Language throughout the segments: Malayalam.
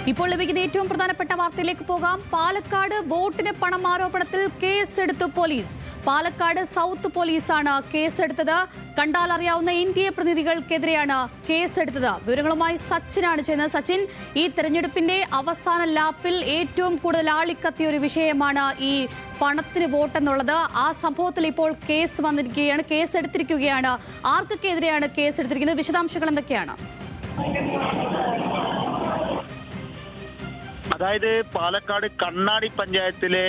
ഇപ്പോൾ ലഭിക്കുന്ന ഏറ്റവും പ്രധാനപ്പെട്ട വാർത്തയിലേക്ക് പോകാം. പാലക്കാട് വോട്ടിന് പണം ആരോപണത്തിൽ കേസെടുത്തു പോലീസ്. പാലക്കാട് സൗത്ത് പോലീസാണ് കേസെടുത്തത്. കണ്ടാൽ അറിയാവുന്ന NDA പ്രതിനിധികൾക്കെതിരെയാണ് കേസെടുത്തത്. വിവരങ്ങളുമായി സച്ചിനാണ് ചെയ്യുന്നത്. സച്ചിൻ, ഈ തെരഞ്ഞെടുപ്പിന്റെ അവസാന ലാപ്പിൽ ഏറ്റവും കൂടുതൽ ആളിക്കത്തിയ ഒരു വിഷയമാണ് ഈ പണത്തിന് വോട്ടെന്നുള്ളത്. ആ സംഭവത്തിൽ ഇപ്പോൾ കേസ് വന്നിരിക്കുകയാണ്, കേസെടുത്തിരിക്കുകയാണ്. ആർക്കൊക്കെതിരെയാണ് കേസെടുത്തിരിക്കുന്നത്? വിശദാംശങ്ങൾ എന്തൊക്കെയാണ്? അതായത് പാലക്കാട് കണ്ണാടി പഞ്ചായത്തിലെ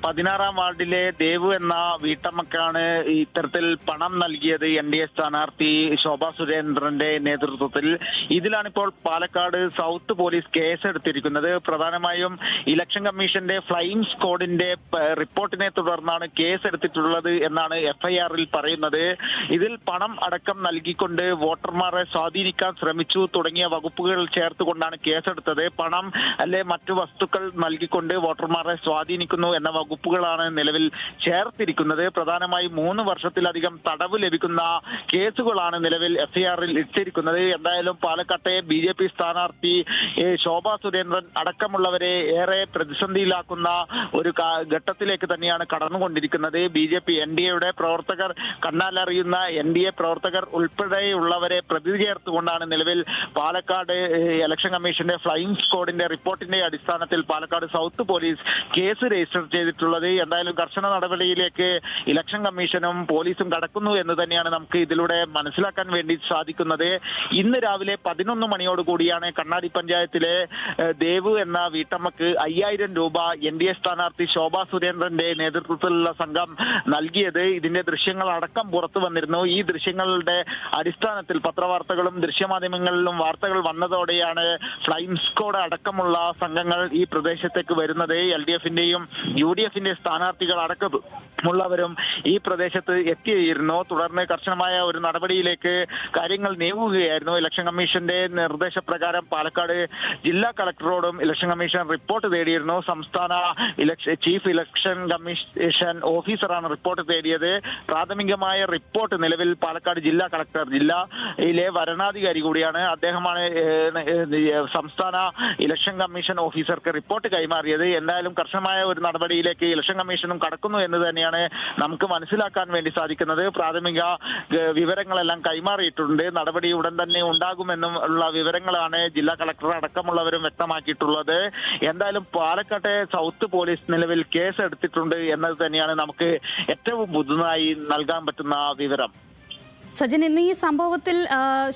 16-ാം വാർഡിലെ ദേവു എന്ന വീട്ടമ്മക്കാണ് ഇത്തരത്തിൽ പണം നൽകിയത് NDA സ്ഥാനാർത്ഥി ശോഭാ സുരേന്ദ്രന്റെ നേതൃത്വത്തിൽ. ഇതിലാണിപ്പോൾ പാലക്കാട് സൗത്ത് പോലീസ് കേസെടുത്തിരിക്കുന്നത്. പ്രധാനമായും ഇലക്ഷൻ കമ്മീഷന്റെ ഫ്ലൈയിങ് സ്ക്വാഡിന്റെ റിപ്പോർട്ടിനെ തുടർന്നാണ് കേസെടുത്തിട്ടുള്ളത് എന്നാണ് FIR-ൽ പറയുന്നത്. ഇതിൽ പണം അടക്കം നൽകിക്കൊണ്ട് വോട്ടർമാരെ സ്വാധീനിക്കാൻ ശ്രമിച്ചു തുടങ്ങിയ വകുപ്പുകൾ ചേർത്തുകൊണ്ടാണ് കേസെടുത്തത്. പണം മറ്റു വസ്തുക്കൾ നൽകിക്കൊണ്ട് വോട്ടർമാരെ സ്വാധീനിക്കുന്നു എന്ന വകുപ്പുകളാണ് നിലവിൽ ചേർത്തിരിക്കുന്നത്. പ്രധാനമായും 3 വർഷത്തിലധികം തടവ് ലഭിക്കുന്ന കേസുകളാണ് നിലവിൽ FIR-ൽ ഇട്ടിരിക്കുന്നത്. എന്തായാലും പാലക്കാട്ടെ BJP സ്ഥാനാർത്ഥി ശോഭാ സുരേന്ദ്രൻ അടക്കമുള്ളവരെ ഏറെ പ്രതിസന്ധിയിലാക്കുന്ന ഒരു ഘട്ടത്തിലേക്ക് തന്നെയാണ് കടന്നുകൊണ്ടിരിക്കുന്നത്. BJP NDA-യുടെ പ്രവർത്തകർ, കണ്ണാലറിയുന്ന NDA പ്രവർത്തകർ ഉൾപ്പെടെയുള്ളവരെ പ്രതി ചേർത്തുകൊണ്ടാണ് നിലവിൽ പാലക്കാട് ഇലക്ഷൻ കമ്മീഷന്റെ ഫ്ലൈയിങ് സ്ക്വാഡിന്റെ റിപ്പോർട്ടിന്റെ അടിസ്ഥാനത്തിൽ Palakkad south police case register ചെയ്തിട്ടുള്ളത്. എന്തായാലും കർശന നടപടിയിലേക്ക് ഇലക്ഷൻ കമ്മീഷനും പോലീസും കടക്കുന്നു എന്ന് തന്നെയാണ് നമുക്ക് ഇതിലൂടെ മനസ്സിലാക്കാൻ വേണ്ടി സാധിക്കുന്നത്. ഇന്ന് രാവിലെ 11 മണിയോടുകൂടിയാണ് കണ്ണാടി പഞ്ചായത്തിലെ ദേവു എന്ന വീട്ടമ്മക്ക് 5000 രൂപ NDA സ്ഥാനാർത്ഥി ശോഭാ സുരേന്ദ്രന്റെ നേതൃത്വത്തിലുള്ള സംഘം നൽകിയത്. ഇതിന്റെ ദൃശ്യങ്ങൾ അടക്കം പുറത്തു വന്നിരുന്നു. ഈ ദൃശ്യങ്ങളുടെ അടിസ്ഥാനത്തിൽ പത്രവാർത്തകളും ദൃശ്യമാധ്യമങ്ങളിലും വാർത്തകൾ വന്നതോടെയാണ് ഫ്ലൈയിങ് സ്ക്വാഡ് അടക്കമുള്ള സംഘങ്ങൾ ഈ പ്രദേശത്തേക്ക് വരുന്നത്. LDF-ന്റെയും UDF-ന്റെയും സ്ഥാനാർത്ഥികൾ അടക്കമുള്ളവരും ഈ പ്രദേശത്ത് എത്തിയിരുന്നു. തുടർന്ന് കർശനമായ ഒരു നടപടിയിലേക്ക് കാര്യങ്ങൾ നീങ്ങുകയായിരുന്നു. ഇലക്ഷൻ കമ്മീഷന്റെ നിർദ്ദേശപ്രകാരം പാലക്കാട് ജില്ലാ കളക്ടറോടും ഇലക്ഷൻ കമ്മീഷൻ റിപ്പോർട്ട് തേടിയിരുന്നു. സംസ്ഥാന ചീഫ് ഇലക്ഷൻ കമ്മീഷൻ ഓഫീസറാണ് റിപ്പോർട്ട് തേടിയത്. പ്രാഥമികമായ റിപ്പോർട്ട് നിലവിൽ പാലക്കാട് ജില്ലാ കളക്ടർ, ജില്ലയിലെ വരണാധികാരി കൂടിയാണ്, അദ്ദേഹമാണ് സംസ്ഥാന ഇലക്ഷൻ കമ്മീഷൻ ഓഫീസർക്ക് റിപ്പോർട്ട് കൈമാറിയത്. എന്തായാലും കർശനമായ ഒരു നടപടിയിലേക്ക് ഇലക്ഷൻ കമ്മീഷനും കടക്കുന്നു എന്ന് തന്നെയാണ് നമുക്ക് മനസ്സിലാക്കാൻ വേണ്ടി സാധിക്കുന്നത്. പ്രാഥമിക വിവരങ്ങളെല്ലാം കൈമാറിയിട്ടുണ്ട്. നടപടി ഉടൻ തന്നെ ഉണ്ടാകുമെന്നും ഉള്ള വിവരങ്ങളാണ് ജില്ലാ കളക്ടർ അടക്കമുള്ളവരും വ്യക്തമാക്കിയിട്ടുള്ളത്. എന്തായാലും പാലക്കാട്ടെ സൗത്ത് പോലീസ് നിലവിൽ കേസ് എടുത്തിട്ടുണ്ട് എന്നത് തന്നെയാണ് നമുക്ക് ഏറ്റവും പുതുതായി നൽകാൻ പറ്റുന്ന വിവരം. സജിൻ, ഇന്ന് ഈ സംഭവത്തിൽ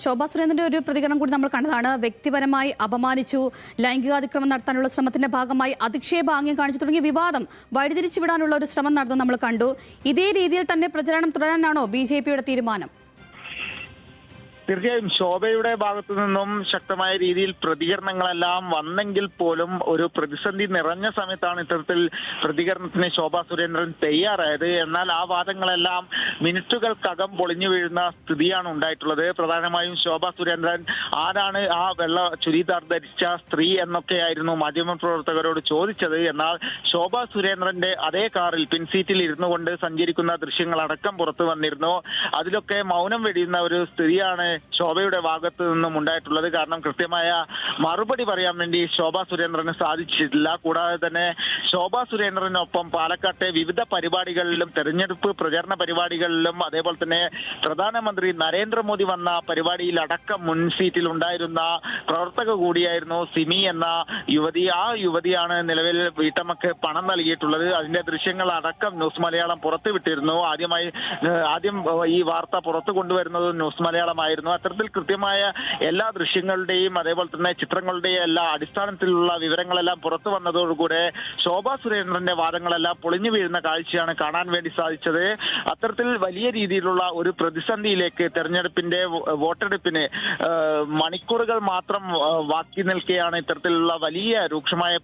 ശോഭാ സുരേന്ദ്രന്റെ ഒരു പ്രതികരണം കൂടി നമ്മൾ കണ്ടതാണ്. വ്യക്തിപരമായി അപമാനിച്ചു, ലൈംഗികാതിക്രമം നടത്താനുള്ള ശ്രമത്തിന്റെ ഭാഗമായി അധിക്ഷേപാംഗ്യം കാണിച്ചു തുടങ്ങിയ വിവാദം വഴിതിരിച്ചു വിടാനുള്ള ഒരു ശ്രമം നടന്നു നമ്മൾ കണ്ടു. ഇതേ രീതിയിൽ തന്നെ പ്രചരണം തുടരാനാണോ BJP-യുടെ തീരുമാനം? തീർച്ചയായും ശോഭയുടെ ഭാഗത്തു നിന്നും ശക്തമായ രീതിയിൽ പ്രതികരണങ്ങളെല്ലാം വന്നെങ്കിൽ പോലും ഒരു പ്രതിസന്ധി നിറഞ്ഞ സമയത്താണ് ഇത്തരത്തിൽ പ്രതികരണത്തിന് ശോഭാ സുരേന്ദ്രൻ തയ്യാറായത്. എന്നാൽ ആ വാദങ്ങളെല്ലാം മിനിറ്റുകൾക്കകം പൊളിഞ്ഞു വീഴുന്ന സ്ഥിതിയാണ് ഉണ്ടായിട്ടുള്ളത്. പ്രധാനമായും ശോഭാ സുരേന്ദ്രൻ ആരാണ് ആ വെള്ള ചുരിദാർ ധരിച്ച സ്ത്രീ എന്നൊക്കെയായിരുന്നു മാധ്യമപ്രവർത്തകരോട് ചോദിച്ചത്. എന്നാൽ ശോഭാ സുരേന്ദ്രന്റെ അതേ കാറിൽ പിൻസീറ്റിൽ ഇരുന്നു കൊണ്ട് സഞ്ചരിക്കുന്ന ദൃശ്യങ്ങളടക്കം പുറത്തു വന്നിരുന്നു. അതിലൊക്കെ മൗനം വെടിയുന്ന ഒരു സ്ഥിതിയാണ് ശോഭയുടെ ഭാഗത്ത് നിന്നും ഉണ്ടായിട്ടുള്ളത്. കാരണം കൃത്യമായ മറുപടി പറയാൻ വേണ്ടി ശോഭാ സുരേന്ദ്രന് സാധിച്ചിട്ടില്ല. കൂടാതെ തന്നെ ശോഭാ സുരേന്ദ്രനൊപ്പം പാലക്കാട്ടെ വിവിധ പരിപാടികളിലും, തെരഞ്ഞെടുപ്പ് പ്രചരണ പരിപാടികളിലും, അതേപോലെ തന്നെ പ്രധാനമന്ത്രി നരേന്ദ്രമോദി വന്ന പരിപാടിയിൽ അടക്കം മുൻ സീറ്റിൽ ഉണ്ടായിരുന്ന പ്രവർത്തക കൂടിയായിരുന്നു സിമി എന്ന യുവതി. ആ യുവതിയാണ് നിലവിൽ വീട്ടമ്മക്ക് പണം നൽകിയിട്ടുള്ളത്. അതിന്റെ ദൃശ്യങ്ങൾ അടക്കം ന്യൂസ് മലയാളം പുറത്തുവിട്ടിരുന്നു. ആദ്യം ഈ വാർത്ത പുറത്തു കൊണ്ടുവരുന്നത് ന്യൂസ് മലയാളമായിരുന്നു. അത്തരത്തിൽ കൃത്യമായ എല്ലാ ദൃശ്യങ്ങളുടെയും അതേപോലെ തന്നെ ചിത്രങ്ങളുടെയും എല്ലാ അടിസ്ഥാനത്തിലുള്ള വിവരങ്ങളെല്ലാം പുറത്തു വന്നതോടുകൂടെ ശോഭാ സുരേന്ദ്രന്റെ വാദങ്ങളെല്ലാം പൊളിഞ്ഞു വീഴുന്ന കാഴ്ചയാണ് കാണാൻ വേണ്ടി സാധിച്ചത്. അത്തരത്തിൽ വലിയ രീതിയിലുള്ള ഒരു പ്രതിസന്ധിയിലേക്ക് തെരഞ്ഞെടുപ്പിന്റെ വോട്ടെടുപ്പിന് മണിക്കൂറുകൾ മാത്രം ബാക്കി നിൽക്കെയാണ് ഇത്തരത്തിലുള്ള വലിയ രൂക്ഷമായ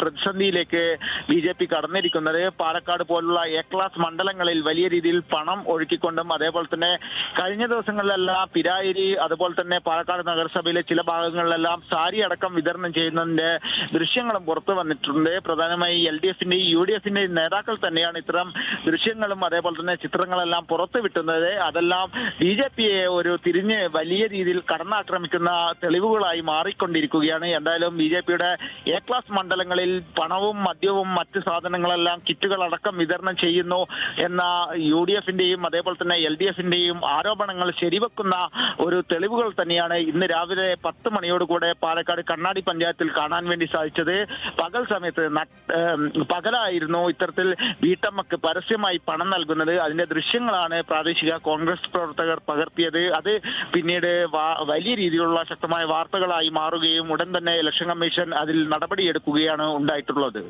പ്രതിസന്ധിയിലേക്ക് BJP കടന്നിരിക്കുന്നത്. പാലക്കാട് പോലുള്ള A ക്ലാസ് മണ്ഡലങ്ങളിൽ വലിയ രീതിയിൽ പണം ഒഴുക്കിക്കൊണ്ടും അതേപോലെ തന്നെ കഴിഞ്ഞ ദിവസങ്ങളിലെല്ലാം പിരായിരി അതുപോലെ തന്നെ പാലക്കാട് നഗരസഭയിലെ ചില ഭാഗങ്ങളിലെല്ലാം സാരി അടക്കം വിതരണം ചെയ്യുന്നതിന്റെ ദൃശ്യങ്ങളും പുറത്തു വന്നിട്ടുണ്ട്. പ്രധാനമായി LDFന്റെയും UDFന്റെയും നേതാക്കൾ തന്നെയാണ് ഇത്തരം ദൃശ്യങ്ങളും അതേപോലെ തന്നെ ചിത്രങ്ങളെല്ലാം പുറത്തു വിട്ടുന്നത്. അതെല്ലാം BJPയെ ഒരു തിരിഞ്ഞ് വലിയ രീതിയിൽ കടന്നാക്രമിക്കുന്ന തെളിവുകളായി മാറിക്കൊണ്ടിരിക്കുകയാണ്. എന്തായാലും BJPയുടെ A ക്ലാസ് മണ്ഡലങ്ങളിൽ പണവും മദ്യവും മറ്റ് സാധനങ്ങളെല്ലാം കിറ്റുകളടക്കം വിതരണം ചെയ്യുന്നു എന്ന UDFന്റെയും അതേപോലെ തന്നെ LDFന്റെയും ആരോപണങ്ങൾ ശരിവെക്കുന്ന ഒരു തെളിവുകൾ തന്നെയാണ് ഇന്ന് രാവിലെ 10 മണിയോടുകൂടെ പാലക്കാട് കണ്ണാടി പഞ്ചായത്തിൽ കാണാൻ വേണ്ടി സാധിച്ചത്. പകൽ സമയത്ത് പകലായിരുന്നു ഇത്തരത്തിൽ വീട്ടമ്മക്ക് പരസ്യമായി പണം നൽകുന്നത്. അതിന്റെ ദൃശ്യങ്ങളാണ് പ്രാദേശിക കോൺഗ്രസ് പ്രവർത്തകർ പകർത്തിയത്. അത് പിന്നീട് വലിയ രീതിയിലുള്ള ശക്തമായ വാർത്തകളായി മാറുകയും ഉടൻ തന്നെ ഇലക്ഷൻ കമ്മീഷൻ അതിൽ നടപടിയെടുക്കുകയാണ് ഉണ്ടായിട്ടുള്ളത്.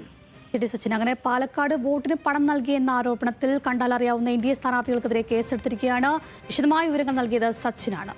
സച്ചിൻ, അങ്ങനെ പാലക്കാട് വോട്ടിന് പണം നൽകിയെന്ന ആരോപണത്തിൽ കണ്ടാലറിയാവുന്ന NDA സ്ഥാനാർത്ഥികൾക്കെതിരെ കേസെടുത്തിരിക്കുകയാണ്. വിശദമായ വിവരങ്ങൾ നൽകിയത് സച്ചിനാണ്.